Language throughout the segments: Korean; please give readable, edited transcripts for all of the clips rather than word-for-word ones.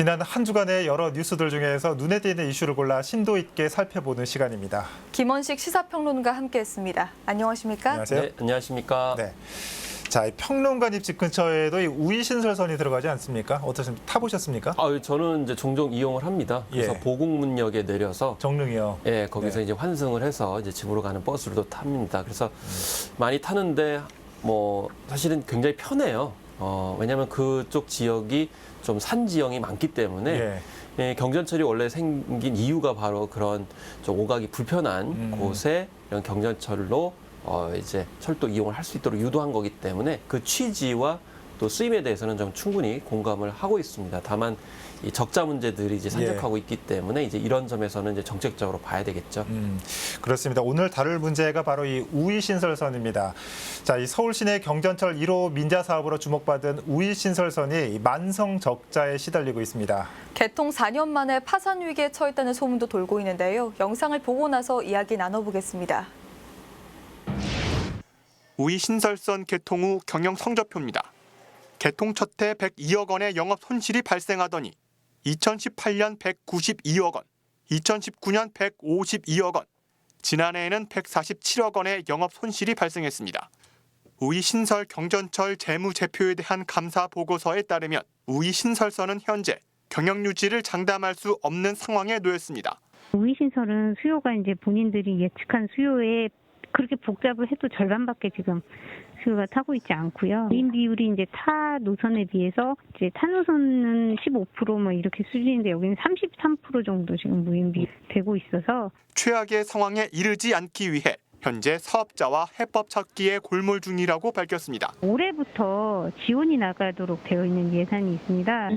지난 한 주간의 여러 뉴스들 중에서 눈에 띄는 이슈를 골라 심도 있게 살펴보는 시간입니다. 김원식 시사평론가 함께했습니다. 안녕하십니까? 안녕하세요. 네, 안녕하십니까? 네. 자, 이 평론가님 집 근처에도 이 우이신설선이 들어가지 않습니까? 어떠십니까? 타보셨습니까? 저는 이제 종종 이용을 합니다. 그래서 예. 보국문역에 내려서 정릉이요. 예, 거기서 네. 이제 환승을 해서 이제 집으로 가는 버스로도 탑니다. 그래서 많이 타는데 뭐 사실은 굉장히 편해요. 왜냐하면 그쪽 지역이 좀 산 지형이 많기 때문에 예. 예, 경전철이 원래 생긴 이유가 바로 그런 좀 오가기 불편한 곳에 이런 경전철로 이제 철도 이용을 할 수 있도록 유도한 거기 때문에 그 취지와 또 쓰임에 대해서는 좀 충분히 공감을 하고 있습니다. 다만 이 적자 문제들이 이제 산적하고 있기 때문에 이제 이런 점에서는 이제 정책적으로 봐야 되겠죠. 그렇습니다. 오늘 다룰 문제가 바로 이 우이신설선입니다. 자, 이 서울 시내 경전철 1호 민자 사업으로 주목받은 우이신설선이 만성 적자에 시달리고 있습니다. 개통 4년 만에 파산 위기에 처했다는 소문도 돌고 있는데요. 영상을 보고 나서 이야기 나눠보겠습니다. 우이신설선 개통 후 경영 성적표입니다. 개통 첫 해 102억 원의 영업 손실이 발생하더니 2018년 192억 원, 2019년 152억 원, 지난해에는 147억 원의 영업 손실이 발생했습니다. 우이신설 경전철 재무제표에 대한 감사 보고서에 따르면 우이신설선은 현재 경영 유지를 장담할 수 없는 상황에 놓였습니다. 우이신설은 수요가 이제 본인들이 예측한 수요에 그렇게 복잡을 해도 절반밖에 지금 수요가 타고 있지 않고요. 무인 비율이 이제 타 노선에 비해서 이제 타 노선은 15% 뭐 이렇게 수준인데 여기는 33% 정도 지금 무인 비율 되고 있어서 최악의 상황에 이르지 않기 위해 현재 사업자와 해법 찾기에 골몰 중이라고 밝혔습니다. 올해부터 지원이 나가도록 되어 있는 예산이 있습니다.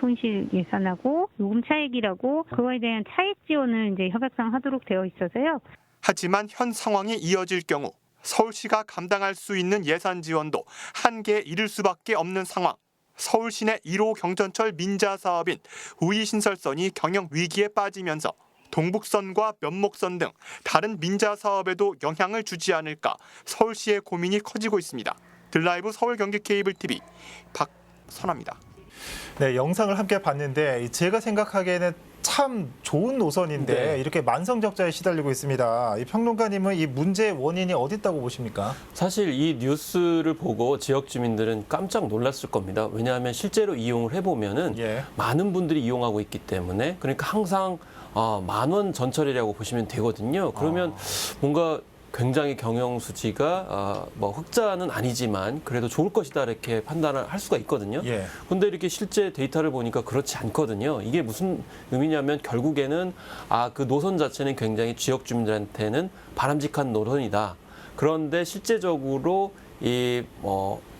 손실 예산하고 요금 차액이라고 그거에 대한 차액 지원을 이제 협약상 하도록 되어 있어서요. 하지만 현 상황이 이어질 경우 서울시가 감당할 수 있는 예산 지원도 한계에 이를 수밖에 없는 상황. 서울 시내 1호 경전철 민자 사업인 우이신설선이 경영 위기에 빠지면서 동북선과 면목선 등 다른 민자 사업에도 영향을 주지 않을까 서울시의 고민이 커지고 있습니다. 들라이브 서울 경기 케이블 TV 박선아입니다. 네, 영상을 함께 봤는데 제가 생각하기에는 참 좋은 노선인데 네. 이렇게 만성 적자에 시달리고 있습니다. 이 평론가님은 이 문제의 원인이 어디 있다고 보십니까? 사실 이 뉴스를 보고 지역 주민들은 깜짝 놀랐을 겁니다. 왜냐하면 실제로 이용을 해보면은 예. 많은 분들이 이용하고 있기 때문에 그러니까 항상 10,000원 전철이라고 보시면 되거든요. 그러면 뭔가 굉장히 경영 수지가 뭐 흑자는 아니지만 그래도 좋을 것이다 이렇게 판단을 할 수가 있거든요. 예. 근데 이렇게 실제 데이터를 보니까 그렇지 않거든요. 이게 무슨 의미냐면 결국에는 그 노선 자체는 굉장히 지역 주민들한테는 바람직한 노선이다. 그런데 실제적으로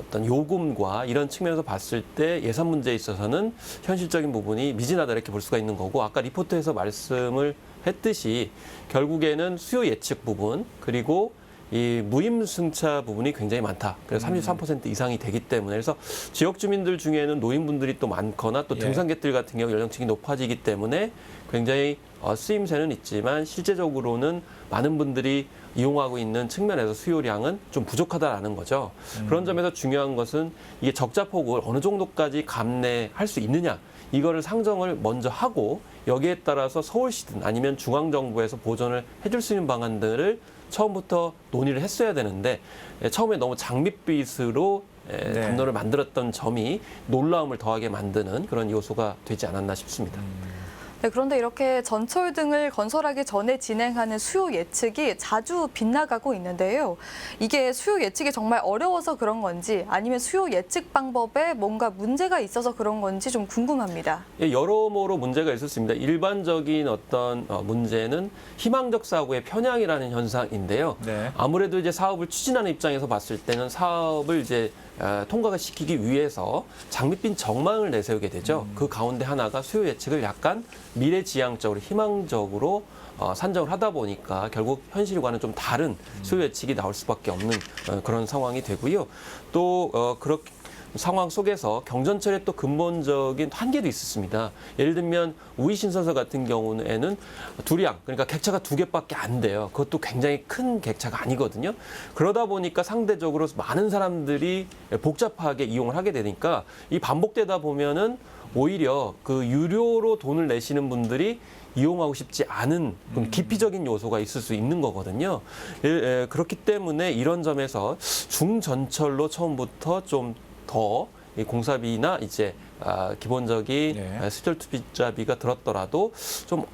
어떤 요금과 이런 측면에서 봤을 때 예산 문제에 있어서는 현실적인 부분이 미진하다 이렇게 볼 수가 있는 거고 아까 리포트에서 말씀을 했듯이 결국에는 수요 예측 부분 그리고 이 무임승차 부분이 굉장히 많다. 그래서 33% 이상이 되기 때문에 그래서 지역 주민들 중에는 노인분들이 또 많거나 또 예. 등산객들 같은 경우 연령층이 높아지기 때문에 굉장히 쓰임새는 있지만 실제적으로는 많은 분들이 이용하고 있는 측면에서 수요량은 좀 부족하다라는 거죠. 그런 점에서 중요한 것은 이게 적자폭을 어느 정도까지 감내할 수 있느냐. 이거를 상정을 먼저 하고 여기에 따라서 서울시든 아니면 중앙정부에서 보전을 해줄 수 있는 방안들을 처음부터 논의를 했어야 되는데 처음에 너무 장밋빛으로 담론을 만들었던 점이 놀라움을 더하게 만드는 그런 요소가 되지 않았나 싶습니다. 네, 그런데 이렇게 전철 등을 건설하기 전에 진행하는 수요 예측이 자주 빗나가고 있는데요. 이게 수요 예측이 정말 어려워서 그런 건지 아니면 수요 예측 방법에 뭔가 문제가 있어서 그런 건지 좀 궁금합니다. 예, 여러모로 문제가 있었습니다. 일반적인 어떤 문제는 희망적 사고의 편향이라는 현상인데요. 네. 아무래도 이제 사업을 추진하는 입장에서 봤을 때는 사업을 이제 통과가 시키기 위해서 장밋빛 전망을 내세우게 되죠. 그 가운데 하나가 수요 예측을 약간 미래지향적으로 희망적으로 산정을 하다 보니까 결국 현실과는 좀 다른 수요 예측이 나올 수밖에 없는 그런 상황이 되고요. 또 상황 속에서 경전철의 또 근본적인 한계도 있었습니다. 예를 들면 우이 신설설 같은 경우에는 두량, 그러니까 객차가 2개밖에 안 돼요. 그것도 굉장히 큰 객차가 아니거든요. 그러다 보니까 상대적으로 많은 사람들이 복잡하게 이용을 하게 되니까 이 반복되다 보면은 오히려 그 유료로 돈을 내시는 분들이 이용하고 싶지 않은 기피적인 요소가 있을 수 있는 거거든요. 그렇기 때문에 이런 점에서 중전철로 처음부터 좀 더 공사비나 이제 기본적인 수절 투자비가 들었더라도 좀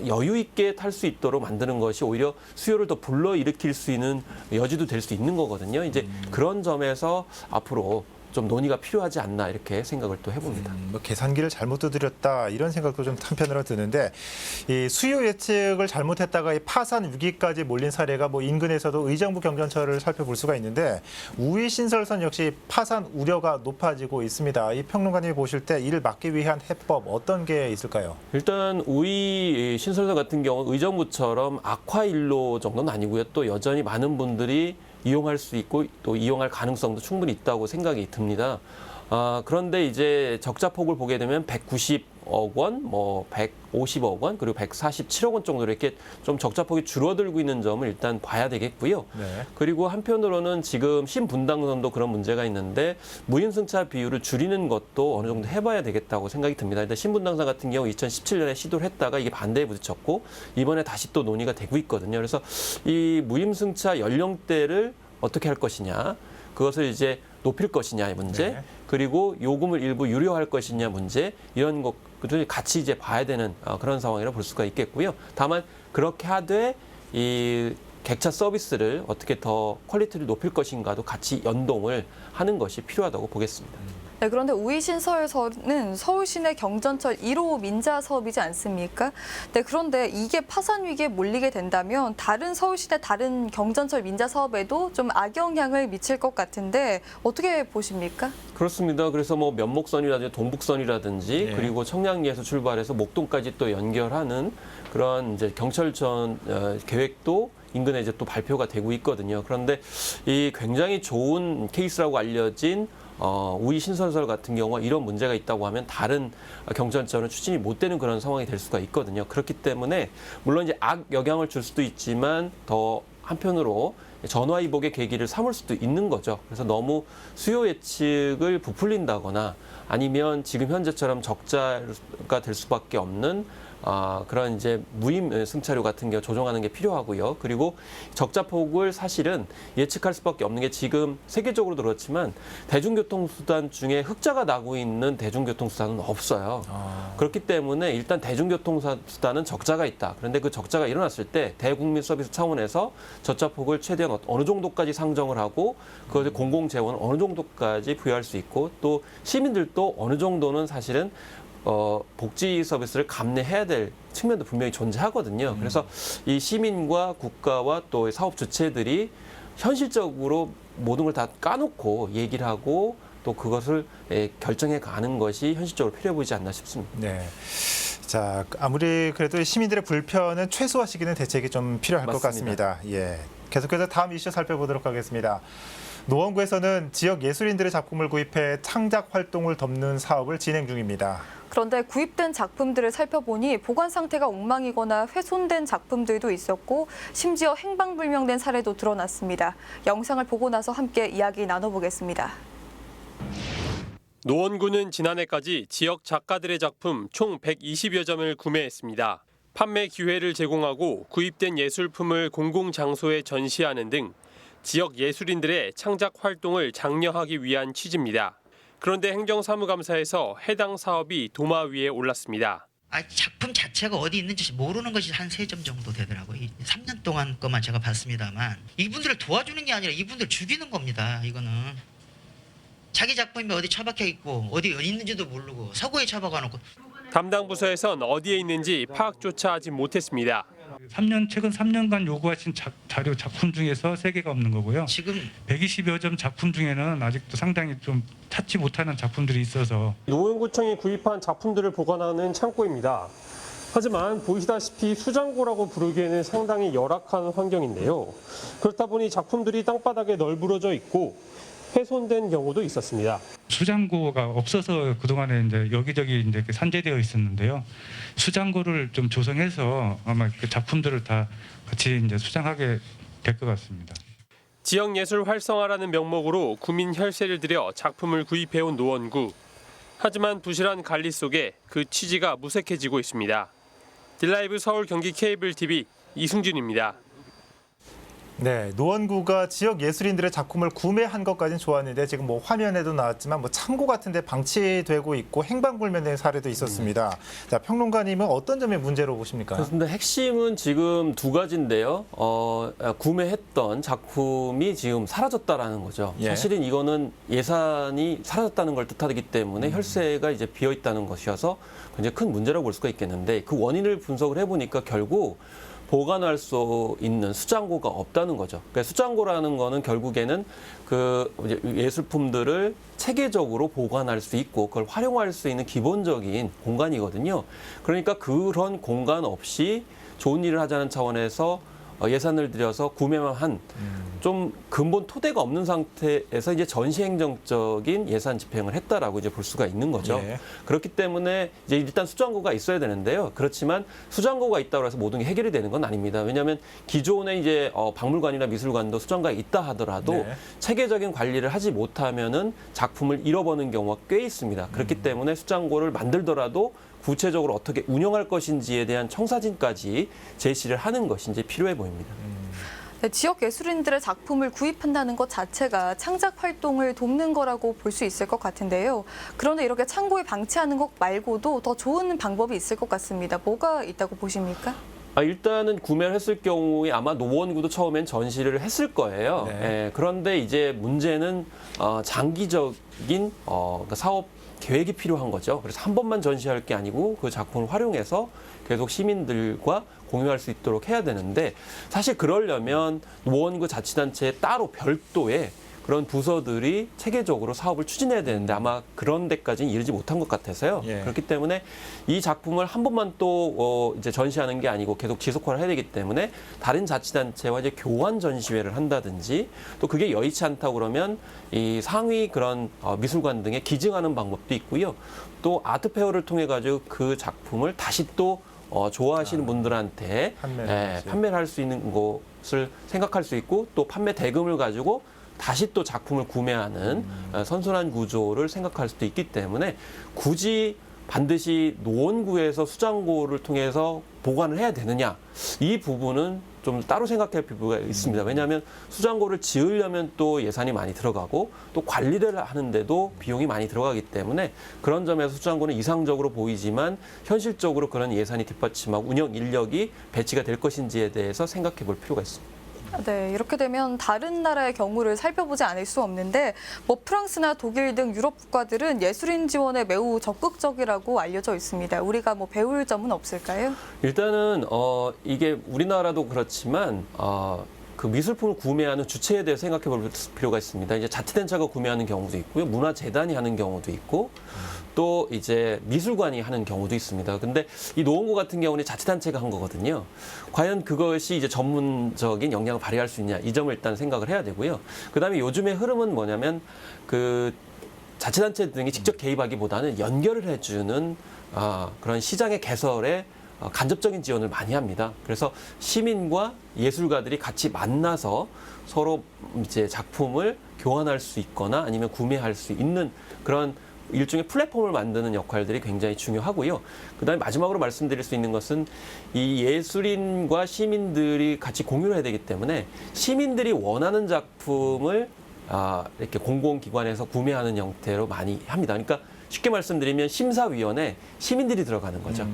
여유 있게 탈 수 있도록 만드는 것이 오히려 수요를 더 불러일으킬 수 있는 여지도 될 수 있는 거거든요. 이제 그런 점에서 앞으로 좀 논의가 필요하지 않나 이렇게 생각을 또 해봅니다. 뭐 계산기를 잘못 두드렸다 이런 생각도 좀 한편으로 드는데 이 수요 예측을 잘못했다가 이 파산 위기까지 몰린 사례가 뭐 인근에서도 의정부 경전철을 살펴볼 수가 있는데 우이 신설선 역시 파산 우려가 높아지고 있습니다. 이 평론가님이 보실 때 이를 막기 위한 해법 어떤 게 있을까요? 일단 우이 신설선 같은 경우 의정부처럼 악화일로 정도는 아니고요. 또 여전히 많은 분들이 이용할 수 있고 또 이용할 가능성도 충분히 있다고 생각이 듭니다. 그런데 이제 적자폭을 보게 되면 190억 원, 뭐 150억 원, 그리고 147억 원 정도로 이렇게 좀 적자폭이 줄어들고 있는 점을 일단 봐야 되겠고요. 네. 그리고 한편으로는 지금 신분당선도 그런 문제가 있는데 무임승차 비율을 줄이는 것도 어느 정도 해봐야 되겠다고 생각이 듭니다. 일단 신분당선 같은 경우 2017년에 시도를 했다가 이게 반대에 부딪혔고 이번에 다시 또 논의가 되고 있거든요. 그래서 이 무임승차 연령대를 어떻게 할 것이냐, 그것을 이제 높일 것이냐의 문제, 네. 그리고 요금을 일부 유료할 것이냐 문제, 이런 것들을 같이 이제 봐야 되는 그런 상황이라 볼 수가 있겠고요. 다만 그렇게 하되 이 객차 서비스를 어떻게 더 퀄리티를 높일 것인가도 같이 연동을 하는 것이 필요하다고 보겠습니다. 네, 그런데 우이 신설선은 서울 시내 경전철 1호 민자 사업이지 않습니까? 네, 그런데 이게 파산 위기에 몰리게 된다면 다른 서울 시내 다른 경전철 민자 사업에도 좀 악영향을 미칠 것 같은데 어떻게 보십니까? 그렇습니다. 그래서 뭐 면목선이라든지 동북선이라든지 네. 그리고 청량리에서 출발해서 목동까지 또 연결하는 그런 이제 경철선 계획도 인근에 이제 또 발표가 되고 있거든요. 그런데 이 굉장히 좋은 케이스라고 알려진 우이 신설설 같은 경우가 이런 문제가 있다고 하면 다른 경전철은 추진이 못 되는 그런 상황이 될 수가 있거든요. 그렇기 때문에 물론 이제 악영향을 줄 수도 있지만 더 한편으로 전화위복의 계기를 삼을 수도 있는 거죠. 그래서 너무 수요 예측을 부풀린다거나 아니면 지금 현재처럼 적자가 될 수밖에 없는 그런 이제 무임 승차료 같은 경우 조정하는 게 필요하고요. 그리고 적자폭을 사실은 예측할 수밖에 없는 게 지금 세계적으로도 그렇지만 대중교통수단 중에 흑자가 나고 있는 대중교통수단은 없어요. 그렇기 때문에 일단 대중교통수단은 적자가 있다. 그런데 그 적자가 일어났을 때 대국민 서비스 차원에서 적자폭을 최대한 어느 정도까지 상정을 하고 그것을 공공재원을 어느 정도까지 부여할 수 있고 또 시민들도 어느 정도는 사실은 복지 서비스를 감내해야 될 측면도 분명히 존재하거든요. 그래서 이 시민과 국가와 또 사업 주체들이 현실적으로 모든 걸 다 까놓고 얘기를 하고 또 그것을 결정해 가는 것이 현실적으로 필요해 보이지 않나 싶습니다. 네. 자, 아무리 그래도 시민들의 불편은 최소화시키는 대책이 좀 필요할 맞습니다. 것 같습니다. 예. 계속해서 다음 이슈 살펴보도록 하겠습니다. 노원구에서는 지역 예술인들의 작품을 구입해 창작 활동을 돕는 사업을 진행 중입니다. 그런데 구입된 작품들을 살펴보니 보관 상태가 엉망이거나 훼손된 작품들도 있었고 심지어 행방불명된 사례도 드러났습니다. 영상을 보고 나서 함께 이야기 나눠보겠습니다. 노원구는 지난해까지 지역 작가들의 작품 총 120여 점을 구매했습니다. 판매 기회를 제공하고 구입된 예술품을 공공장소에 전시하는 등 지역 예술인들의 창작 활동을 장려하기 위한 취지입니다. 그런데 행정사무감사에서 해당 사업이 도마 위에 올랐습니다. 작품 자체가 어디 있는지 모르는 것이 한 3점 정도 되더라고요. 3년 동안 것만 제가 봤습니다만 이분들을 도와주는 게 아니라 이분들 죽이는 겁니다. 이거는 자기 작품이 어디 처박혀 있고 어디 있는지도 모르고 서구에 처박아 놓고. 담당 부서에선 어디에 있는지 파악조차 하지 못했습니다. 최근 3년간 요구하신 자료 작품 중에서 3개가 없는 거고요. 지금 120여 점 작품 중에는 아직도 상당히 좀 찾지 못하는 작품들이 있어서 노원구청이 구입한 작품들을 보관하는 창고입니다. 하지만 보시다시피 수장고라고 부르기에는 상당히 열악한 환경인데요. 그렇다 보니 작품들이 땅바닥에 널브러져 있고 훼손된 경우도 있었습니다. 수장고가 없어서 그동안에 이제 여기저기 이제 이렇게 산재되어 있었는데요. 수장고를 좀 조성해서 아마 그 작품들을 다 같이 이제 수장하게 될 것 같습니다. 지역 예술 활성화라는 명목으로 구민 혈세를 들여 작품을 구입해온 노원구. 하지만 부실한 관리 속에 그 취지가 무색해지고 있습니다. 딜라이브 서울 경기 케이블 TV 이승준입니다. 네, 노원구가 지역 예술인들의 작품을 구매한 것까지는 좋았는데 지금 뭐 화면에도 나왔지만 뭐 창고 같은 데 방치되고 있고 행방불명된 사례도 있었습니다. 자, 평론가님은 어떤 점이 문제로 보십니까? 그렇습니다. 핵심은 지금 두 가지인데요. 구매했던 작품이 지금 사라졌다라는 거죠. 예. 사실은 이거는 예산이 사라졌다는 걸 뜻하기 때문에 혈세가 이제 비어 있다는 것이어서 굉장히 큰 문제라고 볼 수가 있겠는데 그 원인을 분석을 해보니까 결국 보관할 수 있는 수장고가 없다는 거죠. 그러니까 수장고라는 거는 결국에는 그 예술품들을 체계적으로 보관할 수 있고 그걸 활용할 수 있는 기본적인 공간이거든요. 그러니까 그런 공간 없이 좋은 일을 하자는 차원에서 예산을 들여서 구매만 한 좀 근본 토대가 없는 상태에서 이제 전시행정적인 예산 집행을 했다라고 이제 볼 수가 있는 거죠. 예. 그렇기 때문에 이제 일단 수장고가 있어야 되는데요. 그렇지만 수장고가 있다고 해서 모든 게 해결이 되는 건 아닙니다. 왜냐하면 기존에 이제 박물관이나 미술관도 수장고가 있다 하더라도 네. 체계적인 관리를 하지 못하면은 작품을 잃어버리는 경우가 꽤 있습니다. 그렇기 때문에 수장고를 만들더라도 구체적으로 어떻게 운영할 것인지에 대한 청사진까지 제시를 하는 것이 이제 필요해 보입니다. 네, 지역 예술인들의 작품을 구입한다는 것 자체가 창작 활동을 돕는 거라고 볼 수 있을 것 같은데요. 그런데 이렇게 창고에 방치하는 것 말고도 더 좋은 방법이 있을 것 같습니다. 뭐가 있다고 보십니까? 일단은 구매를 했을 경우에 아마 노원구도 처음엔 전시를 했을 거예요. 네. 예, 그런데 이제 문제는 장기적인 그러니까 사업 계획이 필요한 거죠. 그래서 한 번만 전시할 게 아니고 그 작품을 활용해서 계속 시민들과 공유할 수 있도록 해야 되는데 사실 그러려면 노원구 자치단체에 따로 별도의 그런 부서들이 체계적으로 사업을 추진해야 되는데 아마 그런 데까지는 이르지 못한 것 같아서요. 예. 그렇기 때문에 이 작품을 한 번만 또 이제 전시하는 게 아니고 계속 지속화를 해야 되기 때문에 다른 자치단체와 이제 교환 전시회를 한다든지 또 그게 여의치 않다 그러면 이 상위 그런 미술관 등에 기증하는 방법도 있고요. 또 아트페어를 통해 가지고 그 작품을 다시 또 좋아하시는 분들한테 판매를 할 수 있는 것을 생각할 수 있고 또 판매 대금을 가지고 다시 또 작품을 구매하는 선순환 구조를 생각할 수도 있기 때문에 굳이 반드시 노원구에서 수장고를 통해서 보관을 해야 되느냐 이 부분은 좀 따로 생각할 필요가 있습니다. 왜냐하면 수장고를 지으려면 또 예산이 많이 들어가고 또 관리를 하는데도 비용이 많이 들어가기 때문에 그런 점에서 수장고는 이상적으로 보이지만 현실적으로 그런 예산이 뒷받침하고 운영 인력이 배치가 될 것인지에 대해서 생각해 볼 필요가 있습니다. 네, 이렇게 되면 다른 나라의 경우를 살펴보지 않을 수 없는데 뭐 프랑스나 독일 등 유럽 국가들은 예술인 지원에 매우 적극적이라고 알려져 있습니다. 우리가 뭐 배울 점은 없을까요? 일단은 이게 우리나라도 그렇지만 그 미술품을 구매하는 주체에 대해 생각해 볼 필요가 있습니다. 이제 자치단체가 구매하는 경우도 있고요. 문화재단이 하는 경우도 있고 또 이제 미술관이 하는 경우도 있습니다. 근데 이 노원구 같은 경우는 자치단체가 한 거거든요. 과연 그것이 이제 전문적인 영향을 발휘할 수 있냐 이 점을 일단 생각을 해야 되고요. 그다음에 요즘의 흐름은 뭐냐면 그 자치단체 등이 직접 개입하기보다는 연결을 해주는 그런 시장의 개설에 간접적인 지원을 많이 합니다. 그래서 시민과 예술가들이 같이 만나서 서로 이제 작품을 교환할 수 있거나 아니면 구매할 수 있는 그런 일종의 플랫폼을 만드는 역할들이 굉장히 중요하고요. 그다음에 마지막으로 말씀드릴 수 있는 것은 이 예술인과 시민들이 같이 공유를 해야 되기 때문에 시민들이 원하는 작품을 이렇게 공공기관에서 구매하는 형태로 많이 합니다. 그러니까 쉽게 말씀드리면 심사위원회 시민들이 들어가는 거죠.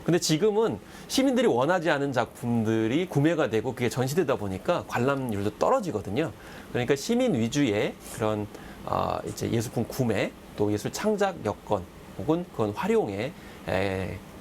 근데 지금은 시민들이 원하지 않은 작품들이 구매가 되고 그게 전시되다 보니까 관람률도 떨어지거든요. 그러니까 시민 위주의 그런 이제 예술품 구매 또 예술 창작 여건 혹은 그건 활용의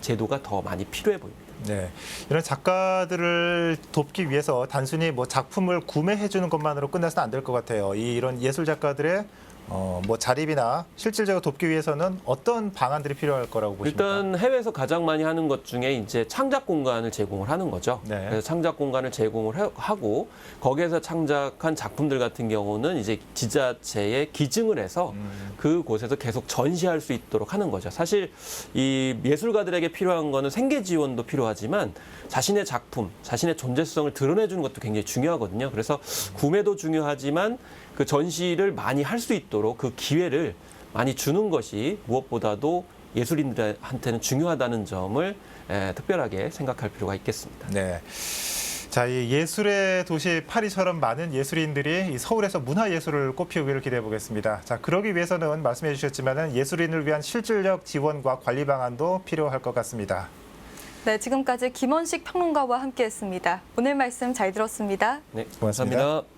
제도가 더 많이 필요해 보입니다. 네, 이런 작가들을 돕기 위해서 단순히 뭐 작품을 구매해 주는 것만으로 끝나서는 안 될 것 같아요. 이런 예술 작가들의 뭐 자립이나 실질적으로 돕기 위해서는 어떤 방안들이 필요할 거라고 보십니까? 일단 해외에서 가장 많이 하는 것 중에 이제 창작 공간을 제공을 하는 거죠. 네. 그래서 창작 공간을 제공을 하고 거기에서 창작한 작품들 같은 경우는 이제 지자체에 기증을 해서 그곳에서 계속 전시할 수 있도록 하는 거죠. 사실 이 예술가들에게 필요한 거는 생계 지원도 필요하지만 자신의 작품, 자신의 존재성을 드러내주는 것도 굉장히 중요하거든요. 그래서 구매도 중요하지만 그 전시를 많이 할 수 있도록 그 기회를 많이 주는 것이 무엇보다도 예술인들한테는 중요하다는 점을 특별하게 생각할 필요가 있겠습니다. 네. 자, 이 예술의 도시 파리처럼 많은 예술인들이 이 서울에서 문화예술을 꽃피우기를 기대해 보겠습니다. 자, 그러기 위해서는 말씀해 주셨지만은 예술인을 위한 실질적 지원과 관리 방안도 필요할 것 같습니다. 네, 지금까지 김원식 평론가와 함께했습니다. 오늘 말씀 잘 들었습니다. 네, 고맙습니다. 감사합니다.